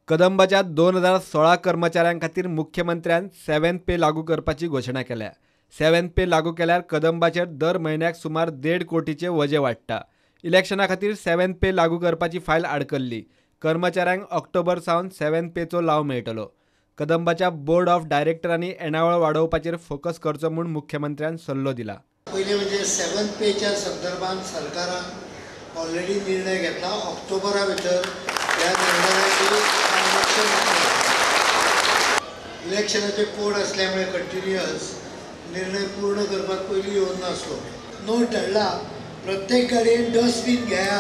कदंबाच्या 2016 कर्मचाऱ्यां खातीर मुख्यमंत्र्यान 7th पे लागू करपाची घोशणा केल्या। 7th पे लागू केल्यार कदंबाचेर दर म्हयन्याक सुमार 1.5 कोटीचे वजे वाडटा। इलेक्शना खातीर 7th पे लागू करपाची फायल आडकल्ली। कर्मचाऱ्यांक ऑक्टोबर सावन 7th पेचो लाव मेळटलो। कदंबाच्या बोर्ड ऑफ डायरेक्टरांनी येणावळ वाडोवपाचेर फोकस करचो म्हूण मुख्यमंत्र्यान सल्लो दिला। पहिले म्हणजे 7th पेच्या संदर्भात सरकारान ऑलरेडी निर्णय घेतला। ऑक्टोबरा भितर ह्या निर्णयाची इलेक्शनाचे कोड असल्यामुळे कंटिन्युअस निर्णय पूर्ण करपाक पयलीं येवन नासलो। नोट धाडला प्रत्येक गाडयेन डस्टबीन घेया,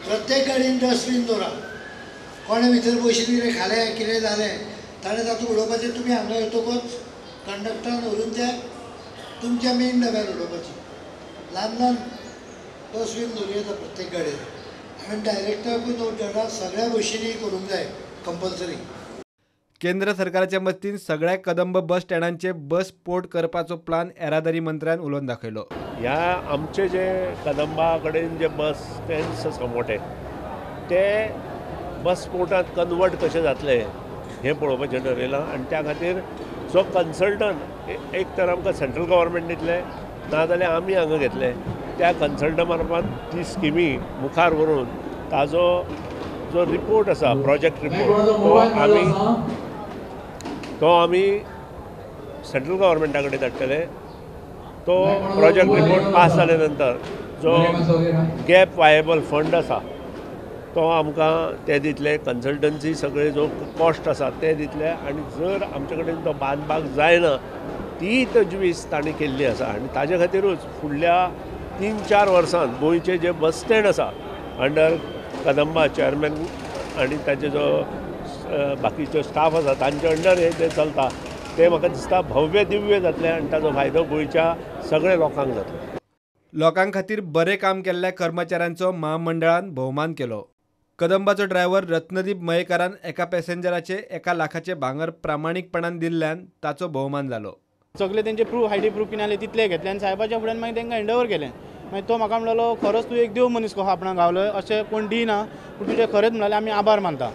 प्रत्येक गाडयेन डस्टबीन दवरा। कोणे भितर बशीन कितें खालें कितें जालें ताणें तातूंत उडोवपाचें। तुमी हांगा येतकच कंडक्टरान व्हरून त्या तुमच्या मेन डब्यार उडोवपाची। ल्हान ल्हान डस्टबीन दवरूं येता प्रत्येक गाडयेन। हांवें डायरेक्टराकूय नोट धाडला सगळ्या बशींनी करूंक जाय कंपल्सरी। केंद्र सरकाराच्या मदतीन सगळ्या कदंब बस स्टँडांचे बस पोर्ट करपाचो प्लान येरादारी मंत्र्यान उलोवन दाखयलो। ह्या आमचे जे कदंबा कडेन जे बस स्टँड्स आसा मोठे ते बस पोर्टांत कन्वर्ट कशें जातले हें पळोवपाचें ठरयलां। आनी त्या खातीर जो कन्सल्टंट एक तर आमकां सेंट्रल गव्हर्मेंट दितले नाजाल्यार आमी हांगा घेतले। त्या कन्सल्टंटा मार्फत ती स्किमी मुखार व्हरून ताजो जो रिपोर्ट आसा प्रोजेक्ट रिपोर्ट तो आमी सेंट्रल गव्हर्मेंटा कडेन धाडटले। तो प्रोजेक्ट रिपोर्ट पास जाले नंतर जो गॅप वायेबल फंड आसा तो आमकां ते दितले। कन्सल्टन्सी सगळे जो कॉस्ट आसा ते दितले। आनी जर आमचे कडेन तो बांदपाक जायना ती तजवीज तांणी केल्ली आसा। आनी ताजे खातीरूच फुडल्या 3-4 वर्सांत गोंयचे जे बस स्टँड आसा अंडर कदंबा चेअरमॅन आनी ताचे जो बाकीचो स्टाफ आसा तांचे अंडर हे जे चलता ते म्हाका दिसता भव्य दिव्य जातले आनी ताजो फायदो गोंयच्या सगळ्या लोकांक जातलो। लोकां खातीर बरें काम केल्ल्या कर्मचाऱ्यांचो महामंडळान भोवमान केलो। कदंबाचो ड्रायव्हर रत्नदीप मयेकारान एका पॅसेंजराचे 1 लाखाचे भांगर प्रामाणीकपणान दिल्ल्यान ताचो भोवमान जालो। सगळे तेंचे प्रूफ आयडी प्रूफ कितें आसले तितले घेतले आनी साहेबाच्या फुड्यान मागीर तांकां हँडओवर केलें। मागीर तो म्हाका म्हणलो खरोच तूं एक देव मनीस कहो आपणाक गावलो अशें कोण दिना पूण तुजें खरेंच म्हणलें आमी आभार मानता।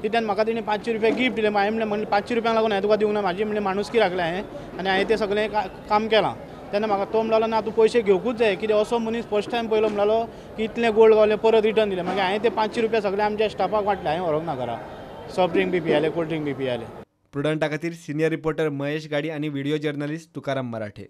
तितल्यान म्हाका तेणी 500 रुपया गिफ्ट दिलें। हांवें म्हणलें 500 रुपयांक लागून हांवें तुका दिवंक ना, म्हाजी म्हणलें माणुसकी राखलें हांवें आनी हांवें तें सगळें काम केलां। तेन्ना म्हाका तो म्हणलो ना तूं पयशे घेवकूच जाय कित्याक असो मनीस फर्स्ट टायम पयलो म्हणलो की इतलें गोल्ड गावलें परत रिटर्न दिलें। मागीर हांवें ते 500 रुपया सगळे आमच्या स्टाफाक वाटले, हांवें व्हरोंक ना घरा। सॉफ्ट ड्रिंक बी पियाले, कोल्ड ड्रिंक बी पियाले। प्रुडंटा खातीर सिनियर रिपोर्टर महेश गाडी आनी व्हिडिओ जर्नलिस्ट तुकाराम मराठे।